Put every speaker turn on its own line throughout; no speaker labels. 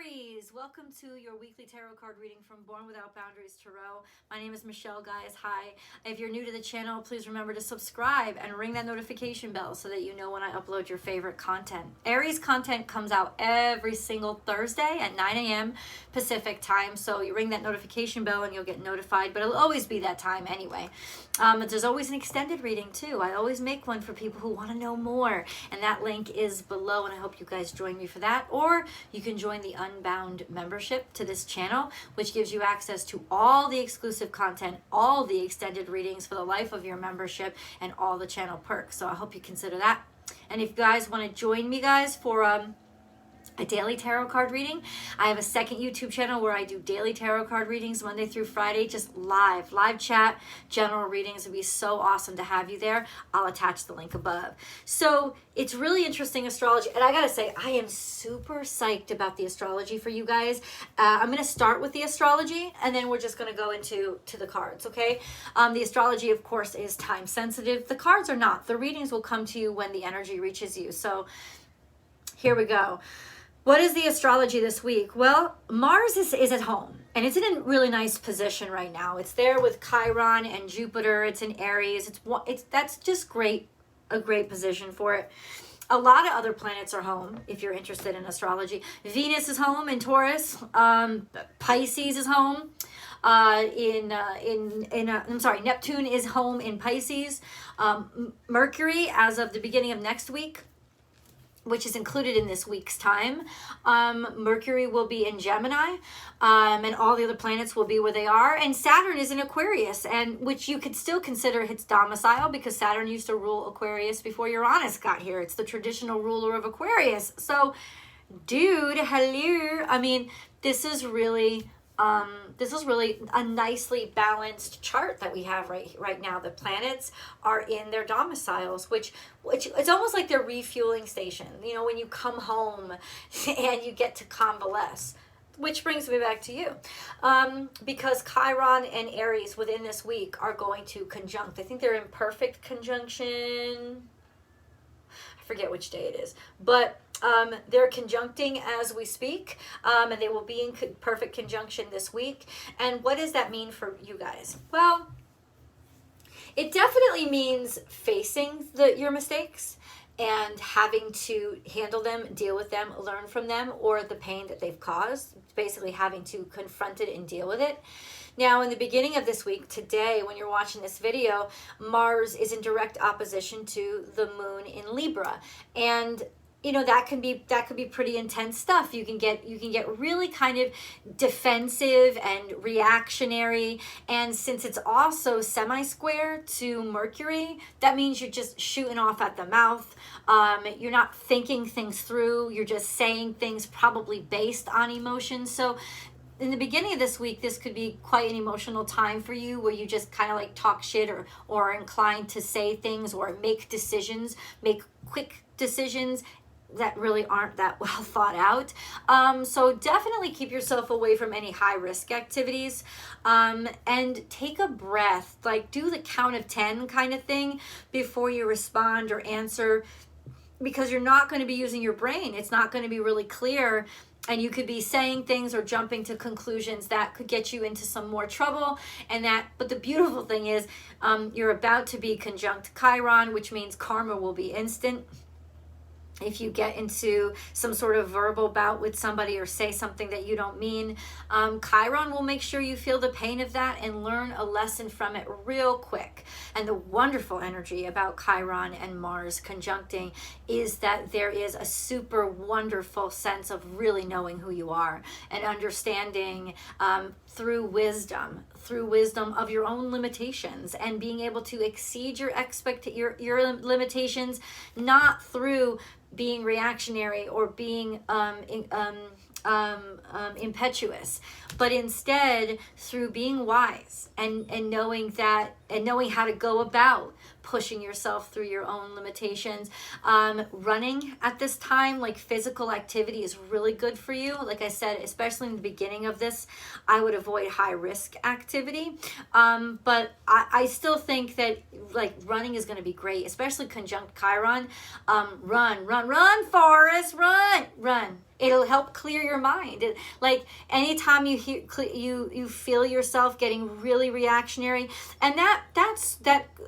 Aries, welcome to your weekly tarot card reading from Born Without Boundaries Tarot. My name is Michelle, guys. Hi. If you're new to the channel, please remember to subscribe and ring that notification bell so that you know when I upload your favorite content. Aries content comes out every single Thursday at 9 a.m. Pacific time, so you ring that notification bell and you'll get notified, but it'll always be that time anyway. There's always an extended reading too. I always make one for people who want to know more, and that link is below, and I hope you guys join me for that. Or you can join the Unbound membership to this channel, which gives you access to all the exclusive content, all the extended readings for the life of your membership, and all the channel perks. So I hope you consider that. And if you guys want to join me, guys, for a daily tarot card reading, I have a second YouTube channel where I do daily tarot card readings Monday through Friday, just live chat, general readings. It'd be so awesome to have you there. I'll attach the link above. So it's really interesting astrology, and I gotta say, I am super psyched about the astrology for you guys. I'm gonna start with the astrology, and then we're just gonna go into the cards, okay? The astrology, of course, is time sensitive. The cards are not. The readings will come to you when the energy reaches you. So here we go. What is the astrology this week? Well, Mars is at home, and it's in a really nice position right now. It's there with Chiron and Jupiter. It's in Aries. That's just great, a great position for it. A lot of other planets are home if you're interested in astrology. Venus is home in Taurus. Pisces is home. Neptune is home in Pisces. Mercury, as of the beginning of next week, which is included in this week's time, Mercury will be in Gemini, and all the other planets will be where they are. And Saturn is in Aquarius, and which you could still consider its domicile, because Saturn used to rule Aquarius before Uranus got here. It's the traditional ruler of Aquarius. So, dude, hello. I mean, this is really a nicely balanced chart that we have right now. The planets are in their domiciles, which it's almost like their refueling station. You know, when you come home and you get to convalesce. Which brings me back to you, because Chiron and Aries within this week are going to conjunct. I think they're in perfect conjunction. I forget which day it is, but they're conjuncting as we speak, and they will be in perfect conjunction this week. And what does that mean for you guys? Well, it definitely means facing your mistakes and having to handle them, deal with them, learn from them, or the pain that they've caused. Basically having to confront it and deal with it. Now, in the beginning of this week, today, when you're watching this video, Mars is in direct opposition to the moon in Libra. And you know, that can be pretty intense stuff. You can get really kind of defensive and reactionary. And since it's also semi-square to Mercury, that means you're just shooting off at the mouth. You're not thinking things through. You're just saying things probably based on emotions. So in the beginning of this week, this could be quite an emotional time for you, where you just kind of like talk shit or are inclined to say things or make quick decisions that really aren't that well thought out. So definitely keep yourself away from any high risk activities, and take a breath, like do the count of 10 kind of thing before you respond or answer, because you're not going to be using your brain. It's not going to be really clear, and you could be saying things or jumping to conclusions that could get you into some more trouble. But the beautiful thing is, you're about to be conjunct Chiron, which means karma will be instant. If you get into some sort of verbal bout with somebody or say something that you don't mean, Chiron will make sure you feel the pain of that and learn a lesson from it real quick. And the wonderful energy about Chiron and Mars conjuncting is that there is a super wonderful sense of really knowing who you are and understanding through wisdom of your own limitations, and being able to exceed your limitations, not through being reactionary or being impetuous, but instead through being wise and knowing how to go about pushing yourself through your own limitations. Running at this time, like physical activity, is really good for you. Like I said, especially in the beginning of this, I would avoid high risk activity. But I still think that like running is going to be great, especially conjunct Chiron. Run, Forrest, run. It'll help clear your mind. Like anytime you hear, you feel yourself getting really reactionary, and that's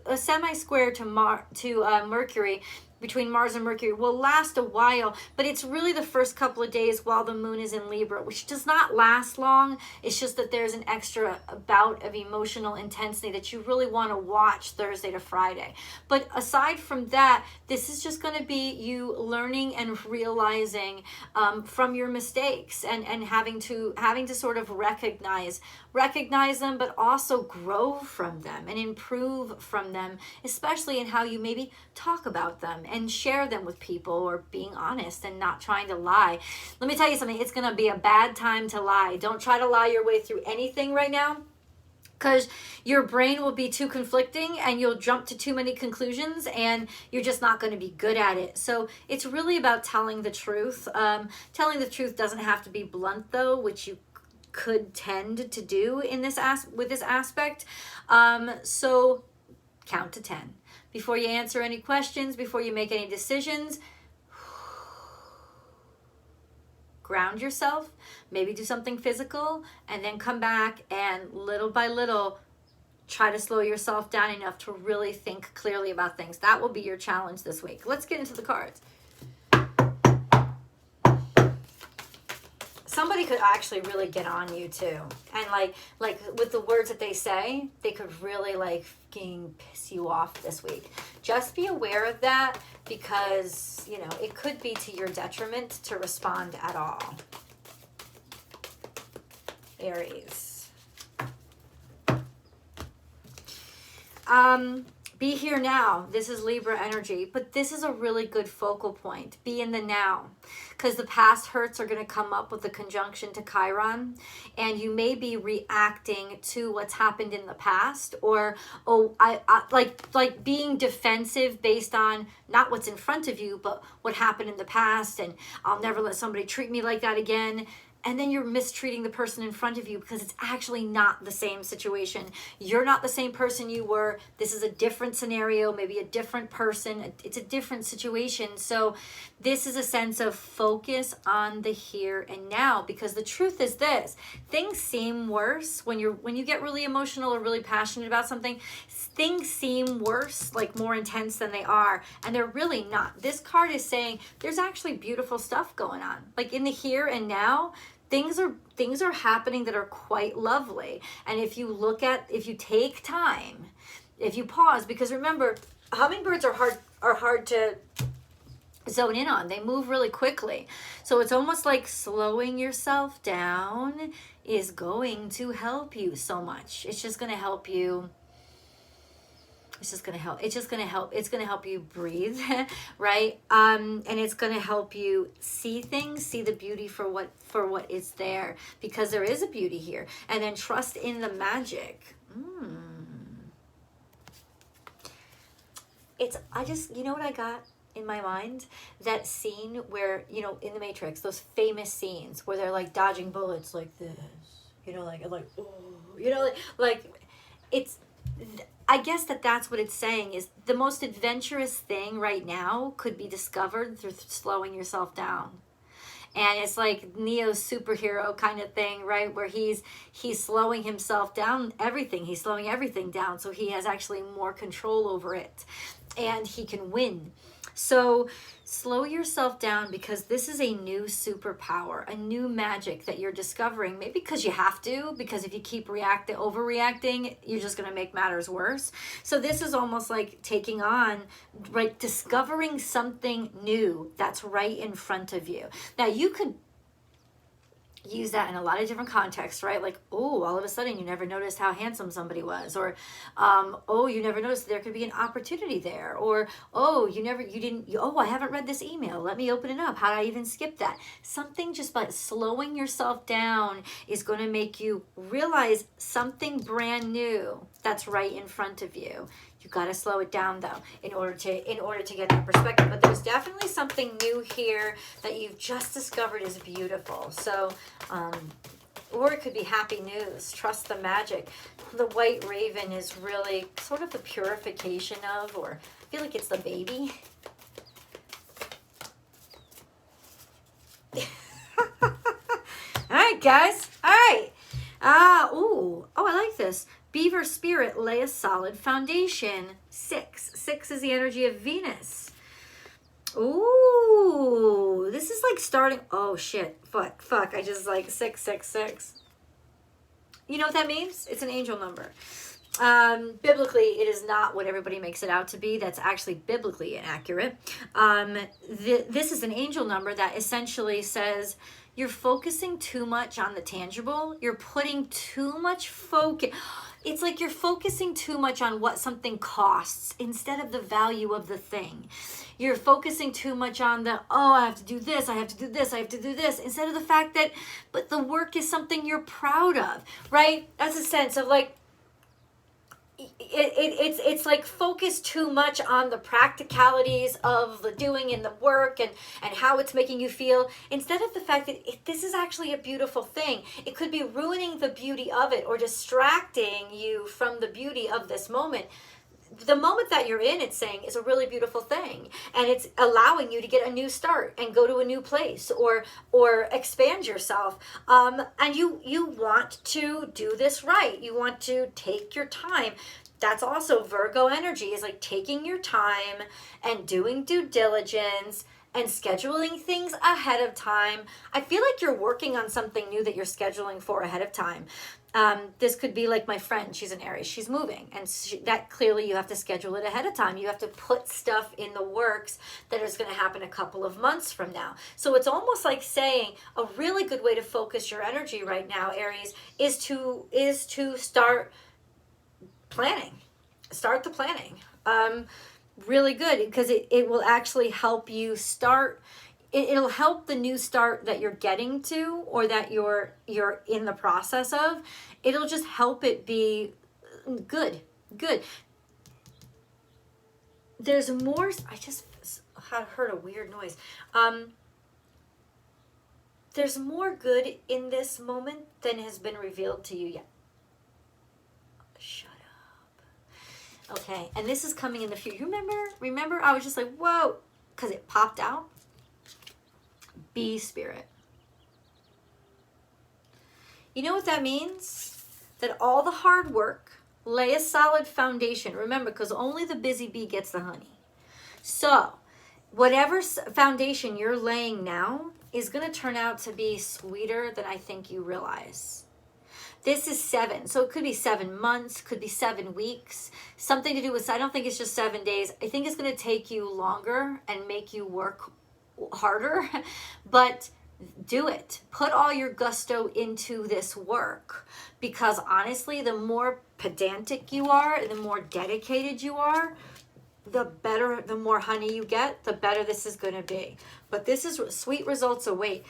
a semi-square to Mercury, between Mars and Mercury, will last a while, but it's really the first couple of days while the moon is in Libra, which does not last long. It's just that there's an extra bout of emotional intensity that you really want to watch Thursday to Friday. But aside from that, this is just going to be you learning and realizing from your mistakes, and having to sort of recognize them, but also grow from them and improve from them, especially in how you maybe talk about them and share them with people, or being honest and not trying to lie. Let me tell you something, it's going to be a bad time to lie. Don't try to lie your way through anything right now, because your brain will be too conflicting and you'll jump to too many conclusions, and you're just not going to be good at it. So it's really about telling the truth. Telling the truth doesn't have to be blunt though, which you could tend to do in this with this aspect. So count to 10 before you answer any questions, before you make any decisions. Ground yourself, maybe do something physical, and then come back and little by little try to slow yourself down enough to really think clearly about things. That will be your challenge this week. Let's get into the cards. Somebody could actually really get on you too, and like with the words that they say, they could really like fucking piss you off this week. Just be aware of that, because you know it could be to your detriment to respond at all. Aries. Be here now. This is Libra energy, but this is a really good focal point. Be in the now, because the past hurts are going to come up with the conjunction to Chiron, and you may be reacting to what's happened in the past, or like being defensive based on not what's in front of you, but what happened in the past, and I'll never let somebody treat me like that again. And then you're mistreating the person in front of you, because it's actually not the same situation. You're not the same person you were. This is a different scenario, maybe a different person. It's a different situation. So this is a sense of focus on the here and now, because the truth is this: things seem worse when you get really emotional or really passionate about something. Things seem worse, like more intense than they are, and they're really not. This card is saying there's actually beautiful stuff going on. Like in the here and now, things are happening that are quite lovely. And if you take time, if you pause, because remember, hummingbirds are hard to zone in on. They move really quickly. So it's almost like slowing yourself down is going to help you so much. It's just going to help you. It's just going to help. It's going to help you breathe, right? And it's going to help you see things, see the beauty for what is there, because there is a beauty here. And then trust in the magic. You know what I got in my mind? That scene where, you know, in the Matrix, those famous scenes where they're like dodging bullets like this, you know, like, oh, you know, like it's, I guess that's what it's saying, is the most adventurous thing right now could be discovered through slowing yourself down. And it's like Neo's superhero kind of thing, right? Where he's slowing himself down, everything. He's slowing everything down, so he has actually more control over it, and he can win. So slow yourself down, because this is a new superpower, a new magic that you're discovering. Maybe because you have to, because if you keep overreacting, you're just going to make matters worse. So this is almost like taking on, right, discovering something new that's right in front of you. Now you could use that in a lot of different contexts, right? Like, oh, all of a sudden you never noticed how handsome somebody was, or oh, you never noticed there could be an opportunity there, or oh, I haven't read this email, let me open it up, how did I even skip that? Something just by slowing yourself down is going to make you realize something brand new that's right in front of you. You got to slow it down though in order to get that perspective. But there's definitely something new here that you've just discovered is beautiful. So, or it could be happy news. Trust the magic. The white raven is really sort of the purification of, or I feel like it's the baby. right, guys. All right. Oh, I like this. Beaver spirit, lay a solid foundation. 6. 6 is the energy of Venus. Ooh, this is like starting. Oh shit. Fuck. I just like 666. You know what that means? It's an angel number. Biblically, it is not what everybody makes it out to be. That's actually biblically inaccurate. This is an angel number that essentially says you're focusing too much on the tangible. You're putting too much focus. It's like you're focusing too much on what something costs instead of the value of the thing. You're focusing too much on the, oh, I have to do this, I have to do this, I have to do this, instead of the fact that, but the work is something you're proud of, right? That's a sense of like, it's like focus too much on the practicalities of the doing and the work and how it's making you feel, instead of the fact that this is actually a beautiful thing. It could be ruining the beauty of it or distracting you from the beauty of this moment. The moment that you're in, it's saying, is a really beautiful thing, and it's allowing you to get a new start and go to a new place or expand yourself. And you want to do this right. You want to take your time. That's also Virgo energy, is like taking your time and doing due diligence and scheduling things ahead of time. I feel like you're working on something new that you're scheduling for ahead of time. This could be like my friend, she's an Aries, she's moving, and that clearly you have to schedule it ahead of time. You have to put stuff in the works that is going to happen a couple of months from now. So it's almost like saying a really good way to focus your energy right now, Aries, is to start planning. Start the planning. Really good, because it will actually help you start. It'll help the new start that you're getting to, or that you're in the process of. It'll just help it be good. There's more. I just heard a weird noise. There's more good in this moment than has been revealed to you yet. Shut up. Okay, and this is coming in the future. Remember, I was just like, whoa, because it popped out. Bee spirit. You know what that means? That all the hard work, lay a solid foundation. Remember, because only the busy bee gets the honey. So, whatever foundation you're laying now is going to turn out to be sweeter than I think you realize. This is 7. So it could be 7 months, could be 7 weeks. Something to do with, I don't think it's just 7 days. I think it's going to take you longer and make you work harder, but do it. Put all your gusto into this work, because honestly, the more pedantic you are, the more dedicated you are, the better, the more honey you get, the better this is going to be. But this is sweet results await.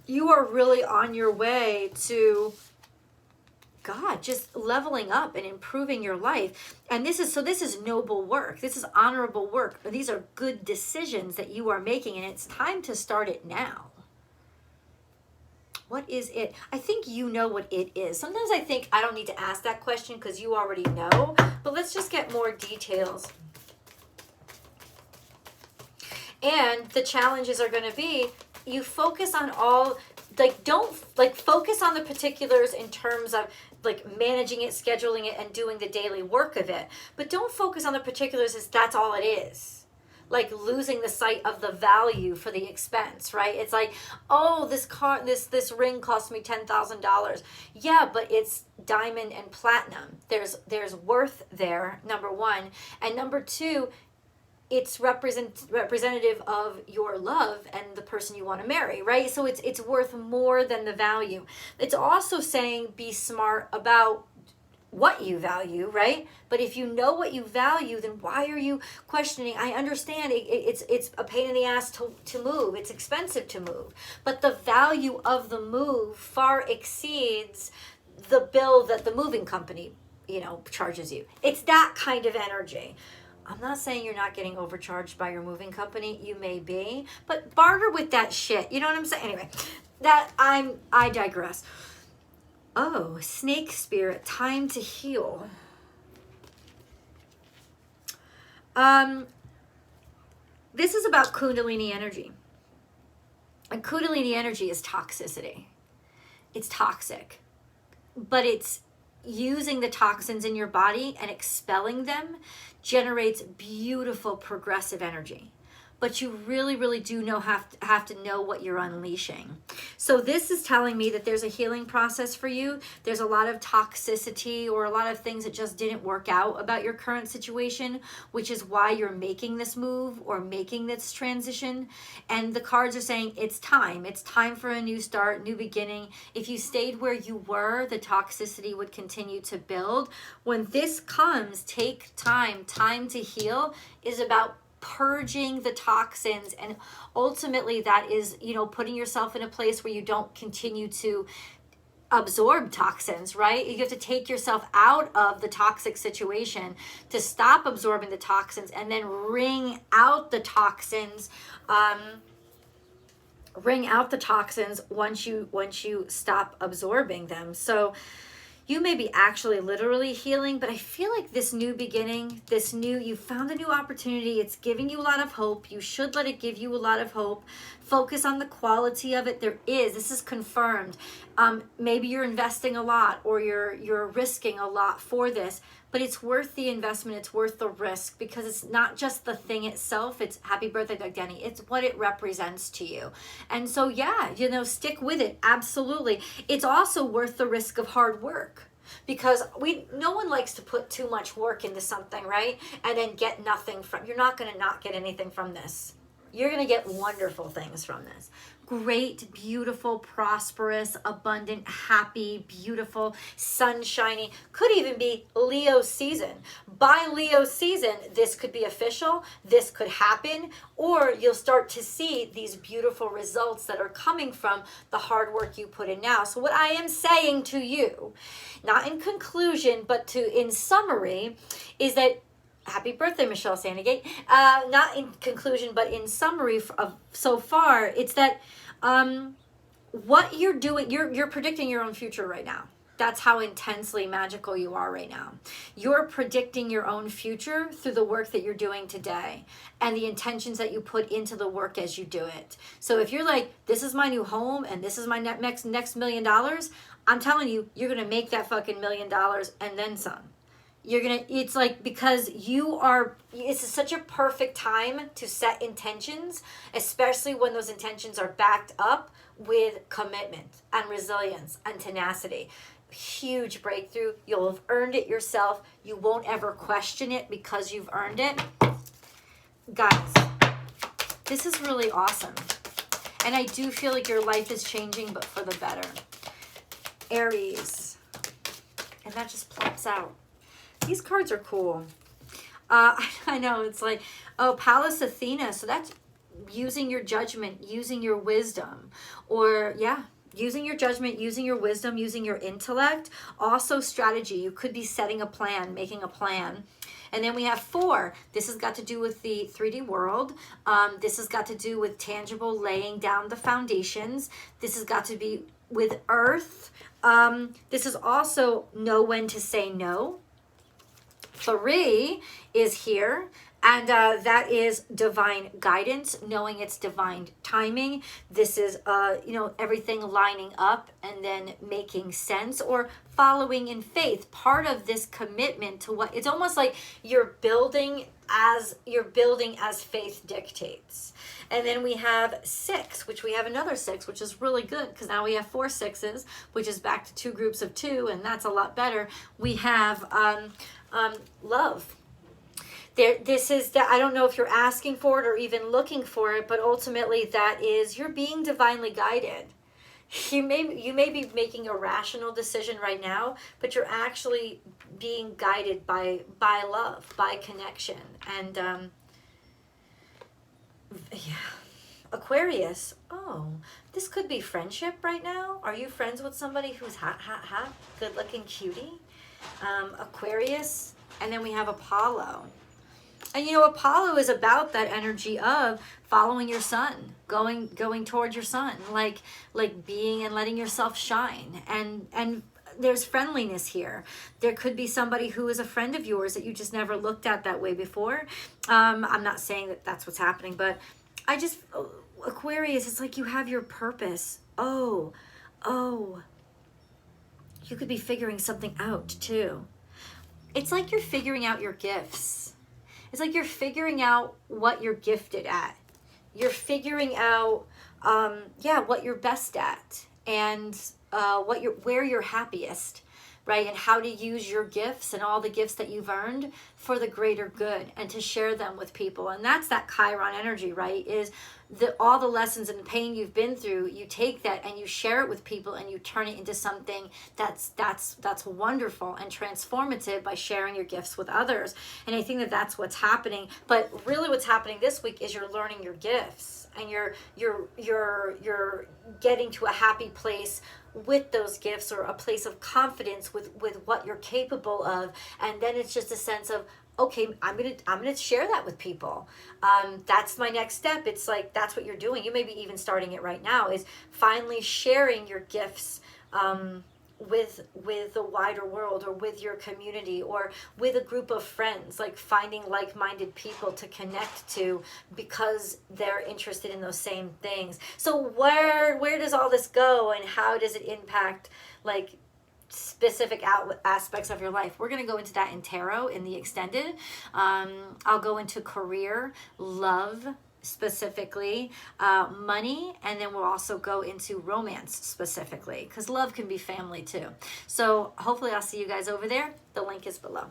You are really on your way to God, just leveling up and improving your life. And this is noble work. This is honorable work. These are good decisions that you are making, and it's time to start it now. What is it? I think you know what it is. Sometimes I think I don't need to ask that question because you already know, but let's just get more details. And the challenges are going to be, you focus on all, don't focus on the particulars in terms of managing it, scheduling it, and doing the daily work of it. But don't focus on the particulars as that's all it is. Like losing the sight of the value for the expense, right? It's like, oh, this ring cost me $10,000. Yeah, but it's diamond and platinum. There's worth there, number one. And number two, it's representative of your love and the person you want to marry, right? So it's worth more than the value. It's also saying be smart about what you value, right? But if you know what you value, then why are you questioning? I understand it's a pain in the ass to move. It's expensive to move. But the value of the move far exceeds the bill that the moving company, charges you. It's that kind of energy. I'm not saying you're not getting overcharged by your moving company. You may be, but barter with that shit. You know what I'm saying? Anyway, I digress. Oh, snake spirit, time to heal. This is about Kundalini energy. And Kundalini energy is toxicity. it's toxic, but it's using the toxins in your body and expelling them generates beautiful progressive energy. But you really, really do have to know what you're unleashing. So this is telling me that there's a healing process for you. There's a lot of toxicity or a lot of things that just didn't work out about your current situation, which is why you're making this move or making this transition. And the cards are saying it's time. It's time for a new start, new beginning. If you stayed where you were, the toxicity would continue to build. When this comes, take time. Time to heal is about purging the toxins, and ultimately that is, you know, putting yourself in a place where you don't continue to absorb toxins, right? You have to take yourself out of the toxic situation to stop absorbing the toxins and then wring out the toxins, once you stop absorbing them. So you may be actually literally healing, but I feel like this new beginning, you found a new opportunity. It's giving you a lot of hope. You should let it give you a lot of hope. Focus on the quality of it. This is confirmed. Maybe you're investing a lot or you're risking a lot for this, but it's worth the investment. It's worth the risk because it's not just the thing itself. It's happy birthday, Doug Denny. It's what it represents to you. And so, yeah, you know, stick with it. Absolutely. It's also worth the risk of hard work because no one likes to put too much work into something, right? And then get nothing you're not going to not get anything from this. You're going to get wonderful things from this. Great, beautiful, prosperous, abundant, happy, beautiful, sunshiny. Could even be Leo season. By Leo season, this could be official. This could happen. Or you'll start to see these beautiful results that are coming from the hard work you put in now. So what I am saying to you, not in conclusion, but in summary, is that happy birthday, Michelle Sandegate. Not in conclusion, but in summary of so far, it's that what you're doing, you're predicting your own future right now. That's how intensely magical you are right now. You're predicting your own future through the work that you're doing today and the intentions that you put into the work as you do it. So if you're like, this is my new home and this is my next $1 million, I'm telling you, you're going to make that fucking $1 million and then some. It's like, because it's such a perfect time to set intentions, especially when those intentions are backed up with commitment and resilience and tenacity. Huge breakthrough. You'll have earned it yourself. You won't ever question it because you've earned it. Guys, this is really awesome. And I do feel like your life is changing, but for the better. Aries. And that just plops out. These cards are cool. I know, it's like, oh, Pallas Athena. So that's using your judgment, using your wisdom. Or, yeah, using your judgment, using your wisdom, using your intellect. Also strategy. You could be setting a plan, making a plan. And then we have 4. This has got to do with the 3D world. This has got to do with tangible, laying down the foundations. This has got to be with earth. This is also know when to say no. 3 is here, and that is divine guidance, knowing it's divine timing. This is, everything lining up and then making sense or following in faith. Part of this commitment to what, it's almost like you're building as faith dictates. And then we have 6, which we have another 6, which is really good because now we have 4 6s, which is back to 2 groups of 2, and that's a lot better. We have love. This is that, I don't know if you're asking for it or even looking for it, but ultimately that is, you're being divinely guided. You may be making a rational decision right now, but you're actually being guided by love, by connection. And Aquarius. Oh, this could be friendship right now. Are you friends with somebody who's hot, good looking cutie? Aquarius. And then we have Apollo. And Apollo is about that energy of following your sun, going towards your sun, like being and letting yourself shine. And there's friendliness here. There could be somebody who is a friend of yours that you just never looked at that way before. I'm not saying that that's what's happening, but Aquarius, it's like you have your purpose. Oh, you could be figuring something out too. It's like you're figuring out your gifts. It's like you're figuring out what you're gifted at. You're figuring out, what you're best at, and where you're happiest, right? And how to use your gifts and all the gifts that you've earned for the greater good, and to share them with people. And that's that Chiron energy, right? Is all the lessons and the pain you've been through, you take that and you share it with people, and you turn it into something that's wonderful and transformative by sharing your gifts with others. And I think that that's what's happening. But really what's happening this week is you're learning your gifts, and you're getting to a happy place with those gifts, or a place of confidence with what you're capable of. And then it's just a sense of, okay, I'm gonna share that with people. That's my next step. It's like, that's what you're doing. You may be even starting it right now, is finally sharing your gifts with the wider world, or with your community, or with a group of friends, like finding like-minded people to connect to because they're interested in those same things. So where does all this go, and how does it impact like specific aspects of your life? We're going to go into that in tarot in the extended. I'll go into career, love specifically, money, and then we'll also go into romance specifically, because love can be family too. So hopefully I'll see you guys over there. The link is below.